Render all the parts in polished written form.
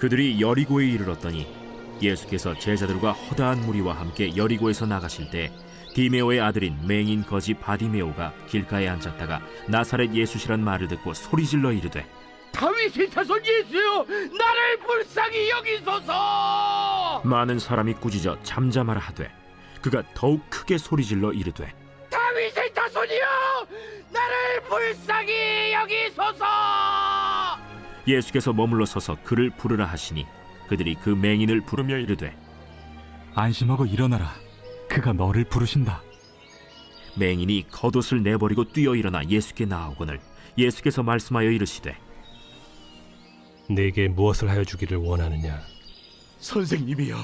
그들이 여리고에 이르렀더니 예수께서 제자들과 허다한 무리와 함께 여리고에서 나가실 때 디메오의 아들인 맹인 거지 바디메오가 길가에 앉았다가 나사렛 예수시란 말을 듣고 소리질러 이르되 다윗의 자손 예수여, 나를 불쌍히 여기소서. 많은 사람이 꾸짖어 잠잠하라 하되 그가 더욱 크게 소리질러 이르되 다윗의 자손이여, 나를 불쌍히 여기소서. 예수께서 머물러 서서 그를 부르라 하시니 그들이 그 맹인을 부르며 이르되 안심하고 일어나라. 그가 너를 부르신다. 맹인이 겉옷을 내버리고 뛰어 일어나 예수께 나아오거늘 예수께서 말씀하여 이르시되 네게 무엇을 하여 주기를 원하느냐? 선생님이여,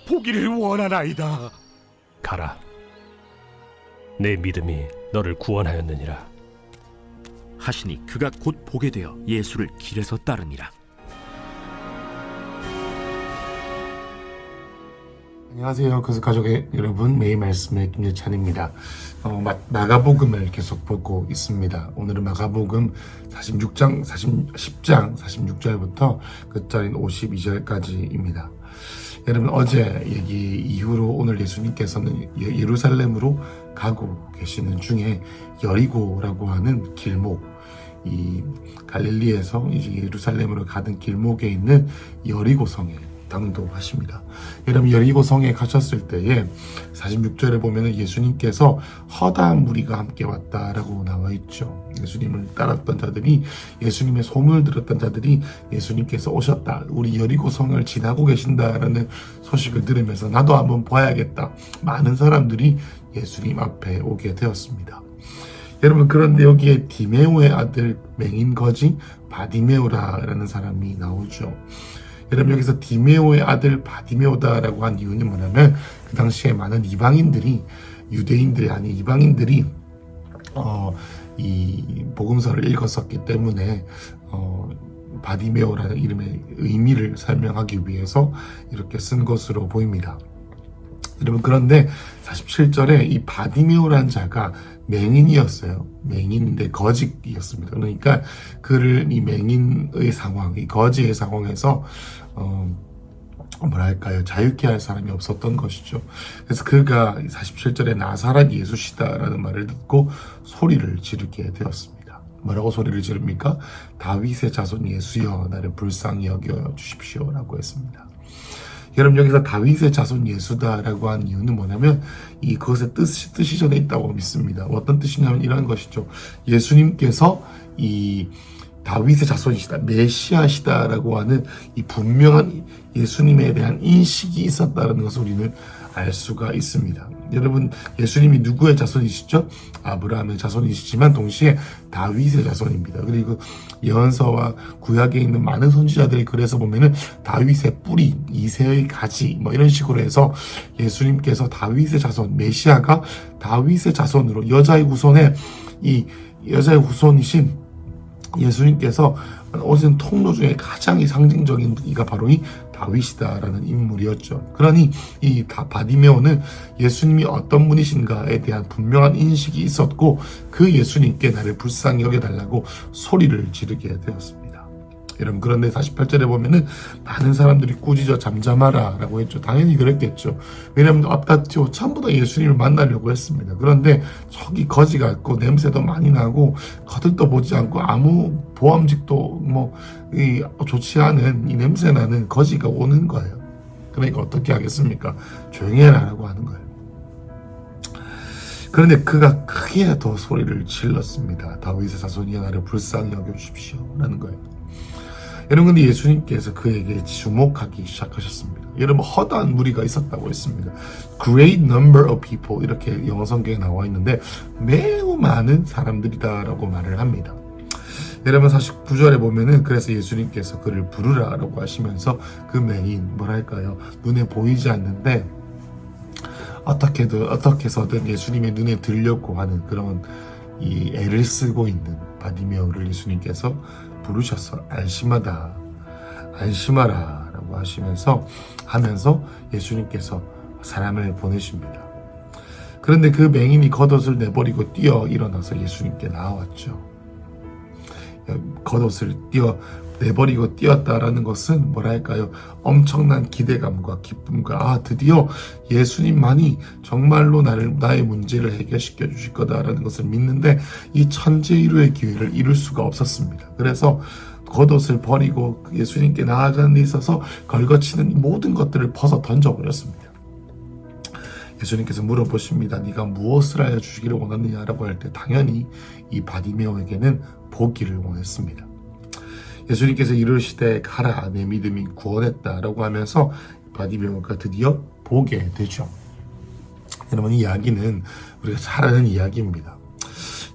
보기를 원하나이다. 가라. 내 믿음이 너를 구원하였느니라. 하시니 그가 곧 보게 되어 예수를 길에서 따르니라. 안녕하세요. 가족의 여러분, 매일 말씀의 김예찬입니다. 마가복음을 계속 보고 있습니다. 오늘은 마가복음 10장 46절부터 끝절인 52절까지입니다. 여러분, 어제 얘기 이후로 오늘 예수님께서는 예루살렘으로 가고 계시는 중에 여리고라고 하는 길목, 이 갈릴리에서 이제 예루살렘으로 가는 길목에 있는 여리고성에 당도하십니다. 여러분, 여리고성에 가셨을 때에 46절에 보면은 예수님께서 허다한 무리가 함께 왔다라고 나와 있죠. 예수님을 따랐던 자들이, 예수님의 소문을 들었던 자들이 예수님께서 오셨다, 우리 여리고성을 지나고 계신다라는 소식을 들으면서 나도 한번 봐야겠다, 많은 사람들이 예수님 앞에 오게 되었습니다. 여러분, 그런데 여기에 디메오의 아들 맹인 거지 바디메오라는 사람이 나오죠. 여러분, 여기서 디메오의 아들 바디메오다라고 한 이유는 뭐냐면, 그 당시에 많은 이방인들이, 유대인들이 아닌 이방인들이 이 복음서를 읽었었기 때문에 바디메오라는 이름의 의미를 설명하기 위해서 이렇게 쓴 것으로 보입니다. 여러분, 그런데 47절에 이 바디메오라는 자가 맹인이었어요. 맹인인데 거지였습니다. 그러니까 그를 이 맹인의 상황, 이 거지의 상황에서 자유케 할 사람이 없었던 것이죠. 그래서 그가 47절에 나사렛 예수시다라는 말을 듣고 소리를 지르게 되었습니다. 뭐라고 소리를 지릅니까? 다윗의 자손 예수여, 나를 불쌍히 여겨 주십시오 라고 했습니다. 여러분, 여기서 다윗의 자손 예수다라고 한 이유는 뭐냐면, 그것의 뜻이 전에 있다고 믿습니다. 어떤 뜻이냐면 이런 것이죠. 예수님께서 이 다윗의 자손이시다, 메시아시다라고 하는 이 분명한 예수님에 대한 인식이 있었다는 것을 우리는 알 수가 있습니다. 여러분, 예수님이 누구의 자손이시죠? 아브라함의 자손이시지만 동시에 다윗의 자손입니다. 그리고 예언서와 구약에 있는 많은 선지자들의 글에서 보면은 다윗의 뿌리, 이새의 가지, 이런 식으로 해서 예수님께서 다윗의 자손, 메시아가 다윗의 자손으로, 여자의 후손이신 예수님께서 오신 통로 중에 가장 상징적인 이가 바로 이 다윗이다라는 인물이었죠. 그러니 이 바디메오는 예수님이 어떤 분이신가에 대한 분명한 인식이 있었고, 그 예수님께 나를 불쌍히 여겨달라고 소리를 지르게 되었습니다. 여러분, 그런데 48절에 보면은 많은 사람들이 꾸짖어 잠잠하라 라고 했죠. 당연히 그랬겠죠. 왜냐하면 앞다투어 전부 다 예수님을 만나려고 했습니다. 그런데 저기 거지가 있고 냄새도 많이 나고 거들떠 보지 않고 아무 보암직도 좋지 않은 이 냄새나는 거지가 오는 거예요. 그러니까 어떻게 하겠습니까? 조용히 해라 라고 하는 거예요. 그런데 그가 크게 더 소리를 질렀습니다. 다윗의 자손이여, 나를 불쌍히 여겨주십시오 라는 거예요. 여러분, 근데 예수님께서 그에게 주목하기 시작하셨습니다. 여러분, 허다한 무리가 있었다고 했습니다. Great number of people, 이렇게 영어 성경에 나와 있는데 매우 많은 사람들이다라고 말을 합니다. 여러분, 49절에 보면은 그래서 예수님께서 그를 부르라라고 하시면서 그 맹인, 눈에 보이지 않는데 어떻게 해서든 예수님의 눈에 들려고 하는 그런 이 애를 쓰고 있는 바디메오를 예수님께서 부르셔서 안심하라 라고 하면서 예수님께서 사람을 보내십니다. 그런데 그 맹인이 겉옷을 내버리고 뛰어 일어나서 예수님께 나왔죠. 겉옷을 내버리고 뛰었다라는 것은 뭐랄까요? 엄청난 기대감과 기쁨과 드디어 예수님만이 정말로 나의 문제를 해결시켜 주실 거다라는 것을 믿는데 이 천재이루의 기회를 이룰 수가 없었습니다. 그래서 겉옷을 버리고 예수님께 나아가는 데 있어서 걸거치는 모든 것들을 벗어 던져버렸습니다. 예수님께서 물어보십니다. 네가 무엇을 알려주시기를 원하느냐라고 할 때 당연히 이 바디메오에게는 보기를 원했습니다. 예수님께서 이르시되 가라 내 믿음이 구원했다라고 하면서 바디메오가 드디어 보게 되죠. 여러분 이 이야기는 우리가 잘 아는 이야기입니다.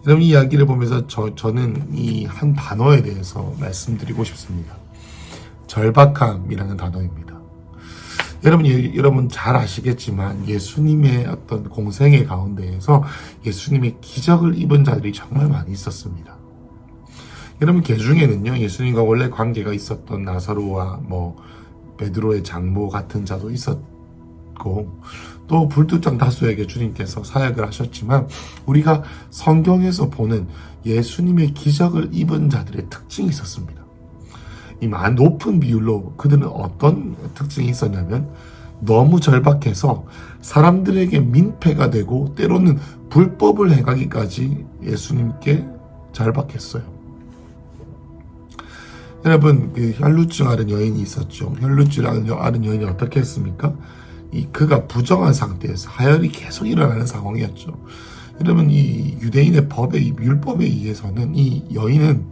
여러분 이 이야기를 보면서 저는 이 한 단어에 대해서 말씀드리고 싶습니다. 절박함이라는 단어입니다. 여러분 잘 아시겠지만 예수님의 어떤 공생의 가운데에서 예수님의 기적을 입은 자들이 정말 많이 있었습니다. 여러분 그 중에는요 예수님과 원래 관계가 있었던 나사로와 베드로의 장모 같은 자도 있었고 또 불특정 다수에게 주님께서 사역을 하셨지만 우리가 성경에서 보는 예수님의 기적을 입은 자들의 특징이 있었습니다. 이 높은 비율로 그들은 어떤 특징이 있었냐면 너무 절박해서 사람들에게 민폐가 되고 때로는 불법을 행하기까지 예수님께 절박했어요. 여러분 그 혈루증 앓은 여인이 있었죠. 혈루증 앓은 여인이 어떻게 했습니까? 그가 부정한 상태에서 하혈이 계속 일어나는 상황이었죠. 여러분 이 유대인의 율법에 의해서는 이 여인은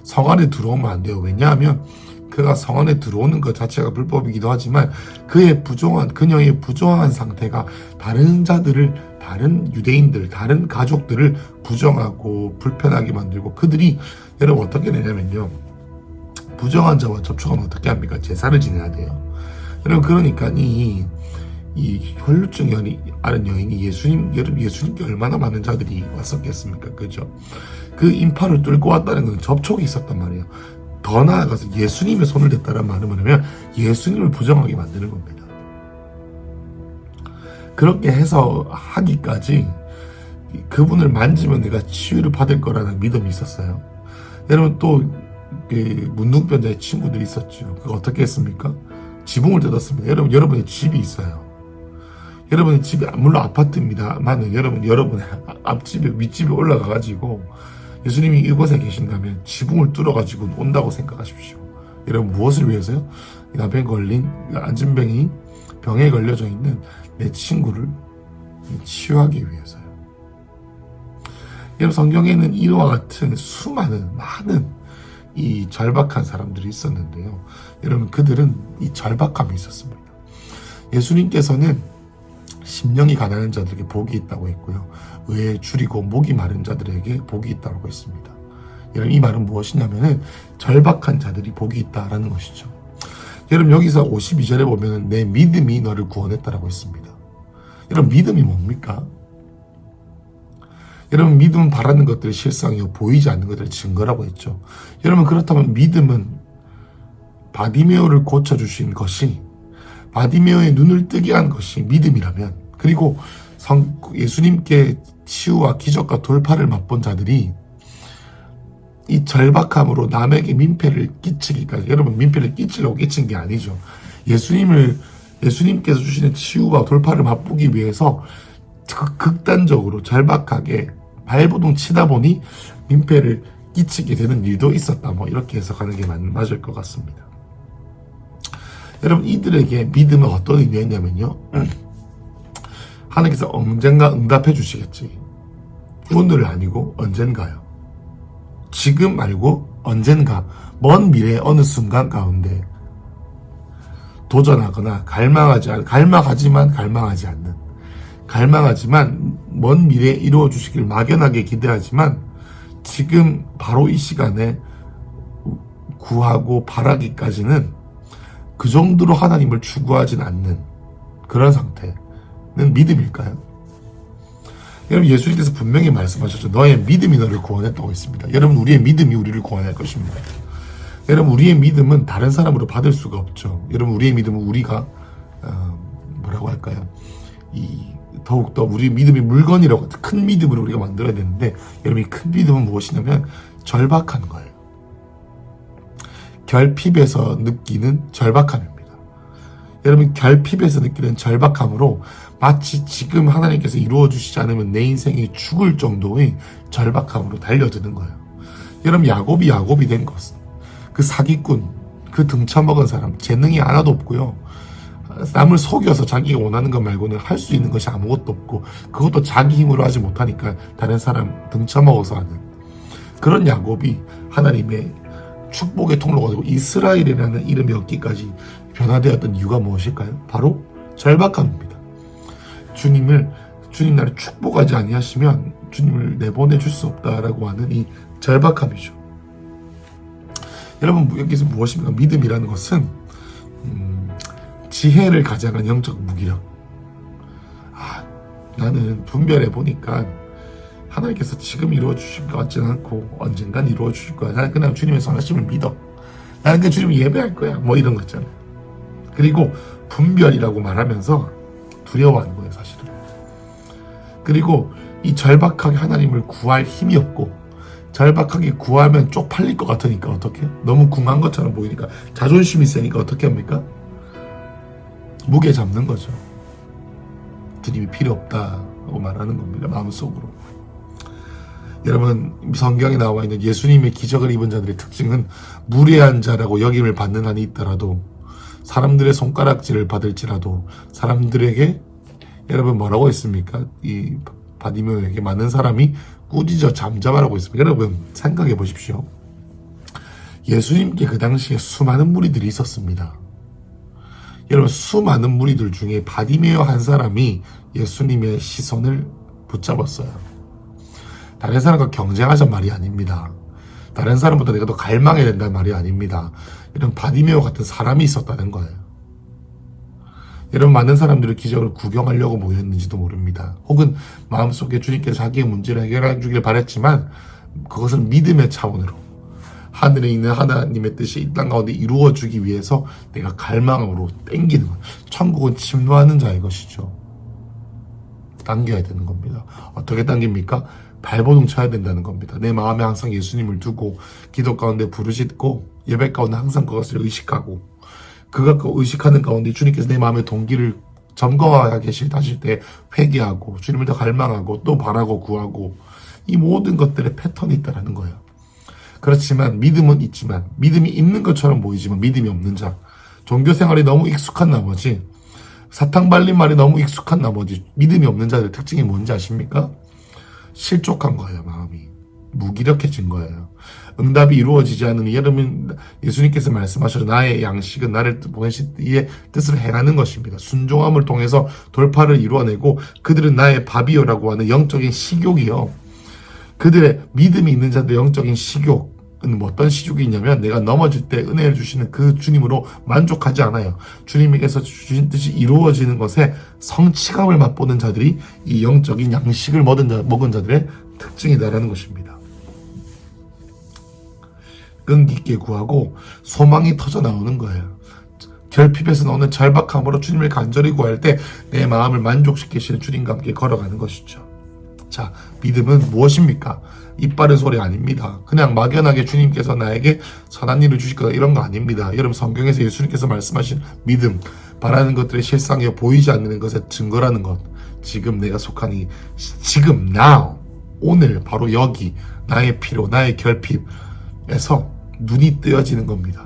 성 안에 들어오면 안 돼요. 왜냐하면 그가 성 안에 들어오는 것 자체가 불법이기도 하지만 그녀의 부정한 상태가 다른 자들을, 다른 유대인들, 다른 가족들을 부정하고 불편하게 만들고 그들이 여러분 어떻게 되냐면요. 부정한 자와 접촉하면 어떻게 합니까? 제사를 지내야 돼요. 여러분 그러니까 이 혈루증 앓은 여인이 예수님께 얼마나 많은 자들이 왔었겠습니까? 그죠? 그 인파를 뚫고 왔다는 것은 접촉이 있었단 말이에요. 더 나아가서 예수님의 손을 댔다는 말은 뭐냐면 예수님을 부정하게 만드는 겁니다. 그렇게 해서 하기까지 그분을 만지면 내가 치유를 받을 거라는 믿음이 있었어요. 여러분 또 문둥병자의 친구들이 있었죠. 그거 어떻게 했습니까? 지붕을 뜯었습니다. 여러분의 집이 있어요. 여러분의 집이 물론 아파트입니다만 여러분의 앞집에 윗집에 올라가가지고 예수님이 이곳에 계신다면 지붕을 뚫어가지고 온다고 생각하십시오. 여러분 무엇을 위해서요? 나병 걸린 안진병이 병에 걸려져 있는 내 친구를 치유하기 위해서요. 여러분 성경에는 이와 같은 많은 이 절박한 사람들이 있었는데요. 여러분 그들은 이 절박함이 있었습니다. 예수님께서는 심령이 가난한 자들에게 복이 있다고 했고요. 의에 줄이고 목이 마른 자들에게 복이 있다고 했습니다. 여러분 이 말은 무엇이냐면은 절박한 자들이 복이 있다라는 것이죠. 여러분 여기서 52절에 보면은 내 믿음이 너를 구원했다라고 했습니다. 여러분 믿음이 뭡니까? 여러분 믿음은 바라는 것들의 실상이요 보이지 않는 것들의 증거라고 했죠. 여러분 그렇다면 믿음은 바디메오를 고쳐주신 것이 바디메오의 눈을 뜨게 한 것이 믿음이라면 그리고 예수님께 치유와 기적과 돌파를 맛본 자들이 이 절박함으로 남에게 민폐를 끼치기까지 여러분 민폐를 끼치려고 끼친 게 아니죠. 예수님께서 주시는 치유와 돌파를 맛보기 위해서 극단적으로 절박하게 발버둥 치다 보니 민폐를 끼치게 되는 일도 있었다. 이렇게 해석하는 게 맞을 것 같습니다. 여러분 이들에게 믿음은 어떤 의미였냐면요. 하나님께서 언젠가 응답해 주시겠지. 오늘 아니고 언젠가요. 지금 말고 언젠가 먼 미래의 어느 순간 가운데 도전하거나 갈망하지만 먼 미래에 이루어 주시길 막연하게 기대하지만 지금 바로 이 시간에 구하고 바라기까지는 그 정도로 하나님을 추구하진 않는 그런 상태는 믿음일까요? 여러분 예수님께서 분명히 말씀하셨죠. 너의 믿음이 너를 구원했다고 했습니다. 여러분 우리의 믿음이 우리를 구원할 것입니다. 여러분 우리의 믿음은 다른 사람으로 받을 수가 없죠. 여러분 우리의 믿음은 우리가 더욱더 우리 믿음이 물건이라고 큰 믿음으로 우리가 만들어야 되는데 여러분 이 큰 믿음은 무엇이냐면 절박한 거예요. 결핍에서 느끼는 절박함입니다. 여러분, 결핍에서 느끼는 절박함으로 마치 지금 하나님께서 이루어 주시지 않으면 내 인생이 죽을 정도의 절박함으로 달려드는 거예요. 여러분, 야곱이 된 것은 그 사기꾼, 그 등쳐먹은 사람, 재능이 하나도 없고요. 남을 속여서 자기가 원하는 것 말고는 할 수 있는 것이 아무것도 없고, 그것도 자기 힘으로 하지 못하니까 다른 사람 등쳐먹어서 하는 그런 야곱이 하나님의 축복의 통로가 되고 이스라엘이라는 이름이 얻기까지 변화되었던 이유가 무엇일까요? 바로 절박함입니다. 주님 나를 축복하지 아니하시면 주님을 내보내 줄 수 없다라고 하는 이 절박함이죠. 여러분, 여기서 무엇입니까? 믿음이라는 것은 지혜를 가져간 영적 무기력. 나는 분별해 보니까 하나님께서 지금 이루어 주실 것 같지는 않고 언젠간 이루어 주실 거야. 나는 그냥 주님의 선하심을 믿어. 나는 그냥 주님을 예배할 거야. 뭐 이런 거 있잖아요. 그리고 분별이라고 말하면서 두려워하는 거예요, 사실은. 그리고 이 절박하게 하나님을 구할 힘이 없고, 절박하게 구하면 쪽팔릴 것 같으니까 어떻게? 너무 궁한 것처럼 보이니까, 자존심이 세니까 어떻게 합니까? 무게 잡는 거죠. 주님이 필요 없다고 말하는 겁니다, 마음속으로. 여러분, 성경에 나와 있는 예수님의 기적을 입은 자들의 특징은 무례한 자라고 여김을 받는 한이 있더라도, 사람들의 손가락질을 받을지라도, 사람들에게 여러분 뭐라고 했습니까? 이 바디메오에게 많은 사람이 꾸짖어 잠잠하라고 했습니다. 여러분, 생각해 보십시오. 예수님께 그 당시에 수많은 무리들이 있었습니다. 여러분, 수많은 무리들 중에 바디메오 한 사람이 예수님의 시선을 붙잡았어요. 다른 사람과 경쟁하자는 말이 아닙니다. 다른 사람보다 내가 더 갈망해야 된다는 말이 아닙니다. 이런 바디메오 같은 사람이 있었다는 거예요. 여러분, 많은 사람들이 기적을 구경하려고 모였는지도 모릅니다. 혹은 마음속에 주님께서 자기의 문제를 해결해 주길 바랬지만, 그것은 믿음의 차원으로 하늘에 있는 하나님의 뜻이 이 땅 가운데 이루어지기 위해서 내가 갈망으로 땡기는 거예요. 천국은 침노하는 자의 것이죠. 당겨야 되는 겁니다. 어떻게 당깁니까? 발버둥 쳐야 된다는 겁니다. 내 마음에 항상 예수님을 두고, 기도 가운데 부르짖고, 예배 가운데 항상 그것을 의식하고, 그것을 의식하는 가운데 주님께서 내 마음의 동기를 점검하게 하실 때 회개하고, 주님을 더 갈망하고, 또 바라고 구하고, 이 모든 것들의 패턴이 있다는 거예요. 그렇지만 믿음은 있지만, 믿음이 있는 것처럼 보이지만 믿음이 없는 자, 종교생활이 너무 익숙한 나머지, 사탕 발린 말이 너무 익숙한 나머지 믿음이 없는 자들의 특징이 뭔지 아십니까? 실족한 거예요. 마음이 무기력해진 거예요. 응답이 이루어지지 않으니, 여러분, 예수님께서 말씀하셔서 나의 양식은 나를 보내신 이의 뜻을 행하는 것입니다. 순종함을 통해서 돌파를 이루어내고, 그들은 나의 밥이요라고 하는 영적인 식욕이요. 그들의 믿음이 있는 자들의 영적인 식욕은 어떤 식욕이 있냐면, 내가 넘어질 때 은혜를 주시는 그 주님으로 만족하지 않아요. 주님께서 주신 뜻이 이루어지는 것에 성취감을 맛보는 자들이 이 영적인 양식을 먹은 자들의 특징이다라는 것입니다. 끈기 있게 구하고 소망이 터져 나오는 거예요. 결핍에서 나오는 절박함으로 주님을 간절히 구할 때 내 마음을 만족시키시는 주님과 함께 걸어가는 것이죠. 자, 믿음은 무엇입니까? 입 바른 소리 아닙니다. 그냥 막연하게 주님께서 나에게 선한 일을 주실 거다, 이런 거 아닙니다. 여러분, 성경에서 예수님께서 말씀하신 믿음, 바라는 것들의 실상에 보이지 않는 것의 증거라는 것, 지금 내가 속하니, 지금 now, 오늘 바로 여기 나의 피로, 나의 결핍에서 눈이 뜨여지는 겁니다.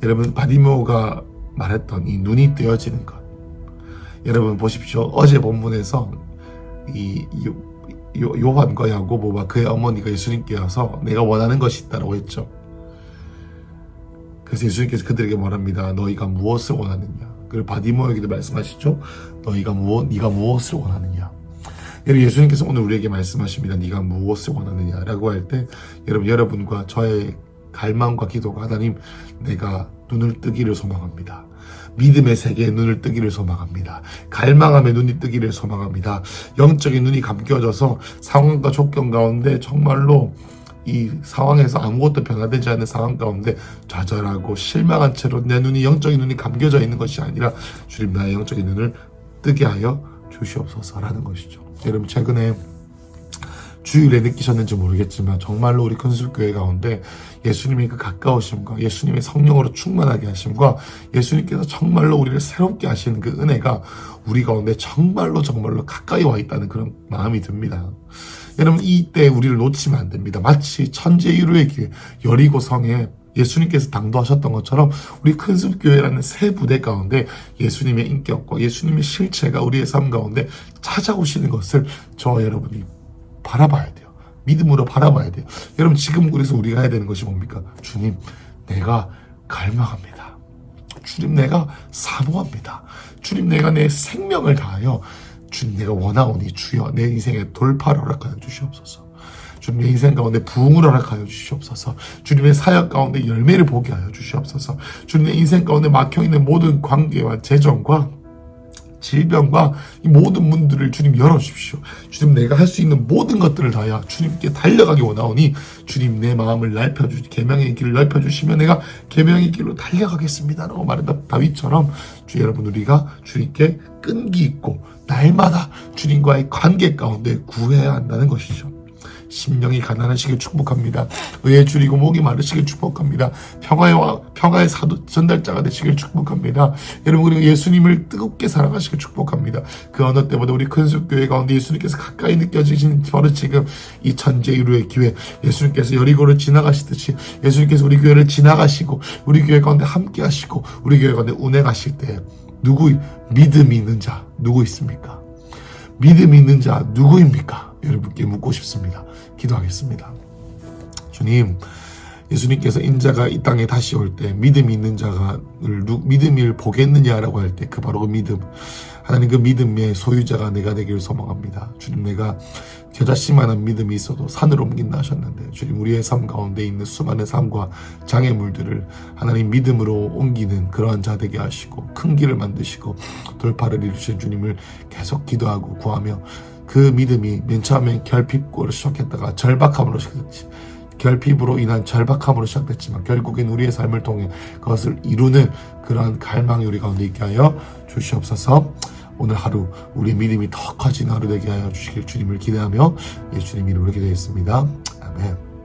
여러분, 바디메오가 말했던 이 눈이 뜨여지는 것, 여러분 보십시오. 어제 본문에서 이 요한과 야고보와 그의 어머니가 예수님께 와서 내가 원하는 것이 있다라고 했죠. 그래서 예수님께서 그들에게 말합니다. 너희가 무엇을 원하느냐? 그리고 바디메오에게도 말씀하시죠. 네가 무엇을 원하느냐? 여러분, 예수님께서 오늘 우리에게 말씀하십니다. 네가 무엇을 원하느냐라고 할 때, 여러분과 저의 갈망과 기도가, 하나님, 내가 눈을 뜨기를 소망합니다. 믿음의 세계에 눈을 뜨기를 소망합니다. 갈망함에 눈이 뜨기를 소망합니다. 영적인 눈이 감겨져서 상황과 조건 가운데 정말로 이 상황에서 아무것도 변화되지 않는 상황 가운데 좌절하고 실망한 채로 내 눈이, 영적인 눈이 감겨져 있는 것이 아니라, 주님, 나의 영적인 눈을 뜨게 하여 주시옵소서라는 것이죠. 여러분, 최근에 주일에 느끼셨는지 모르겠지만 정말로 우리 큰숲교회 가운데 예수님의 그 가까우심과 예수님의 성령으로 충만하게 하심과 예수님께서 정말로 우리를 새롭게 하시는 그 은혜가 우리 가운데 정말로 가까이 와 있다는 그런 마음이 듭니다. 여러분, 이때 우리를 놓치면 안 됩니다. 마치 천재유로의 기회 여리고성에 예수님께서 당도하셨던 것처럼 우리 큰숲교회라는 새 부대 가운데 예수님의 인격과 예수님의 실체가 우리의 삶 가운데 찾아오시는 것을 저와 여러분이 바라봐야 돼요. 믿음으로 바라봐야 돼요. 여러분, 지금 그래서 우리가 해야 되는 것이 뭡니까? 주님, 내가 갈망합니다. 주님, 내가 사모합니다. 주님, 내가 내 생명을 다하여 주님, 내가 원하오니 주여 내 인생에 돌파를 허락하여 주시옵소서. 주님의 인생 가운데 부흥을 허락하여 주시옵소서. 주님의 사역 가운데 열매를 보게 하여 주시옵소서. 주님의 인생 가운데 막혀있는 모든 관계와 재정과 질병과 이 모든 문들을 주님 열어주십시오. 주님, 내가 할 수 있는 모든 것들을 다하여 주님께 달려가기 원하오니 주님, 내 마음을 계명의 길을 넓혀주시면 내가 계명의 길로 달려가겠습니다 라고 말했던 다윗처럼 주 여러분, 우리가 주님께 끈기 있고 날마다 주님과의 관계 가운데 구해야 한다는 것이죠. 심령이 가난하시길 축복합니다. 의에 줄이고 목이 마르시길 축복합니다. 평화의 사도 전달자가 되시길 축복합니다. 여러분, 그리고 예수님을 뜨겁게 사랑하시길 축복합니다. 그 어느 때보다 우리 큰숲교회 가운데 예수님께서 가까이 느껴지신 바로 지금 이 천재유로의 기회, 예수님께서 여리고를 지나가시듯이 예수님께서 우리 교회를 지나가시고 우리 교회 가운데 함께 하시고 우리 교회 가운데 운행하실 때 믿음이 있는 자 누구 있습니까? 믿음이 있는 자 누구입니까? 여러분께 묻고 싶습니다. 기도하겠습니다. 주님, 예수님께서 인자가 이 땅에 다시 올 때 믿음이 있는 자가 믿음을 보겠느냐라고 할 때 그 바로 그 믿음, 하나님 그 믿음의 소유자가 내가 되기를 소망합니다. 주님, 내가 겨자씨만한 믿음이 있어도 산을 옮긴다 하셨는데 주님, 우리의 삶 가운데 있는 수많은 삶과 장애물들을 하나님 믿음으로 옮기는 그러한 자 되게 하시고 큰 길을 만드시고 돌파를 이루신 주님을 계속 기도하고 구하며 그 믿음이 맨 처음엔 결핍으로 시작했다가 절박함으로 시작됐지. 결핍으로 인한 절박함으로 시작됐지만 결국엔 우리의 삶을 통해 그것을 이루는 그러한 갈망이 우리 가운데 있게 하여 주시옵소서. 오늘 하루 우리의 믿음이 더 커진 하루 되게 하여 주시길 주님을 기대하며 예수님 이름으로 기도했습니다. 아멘.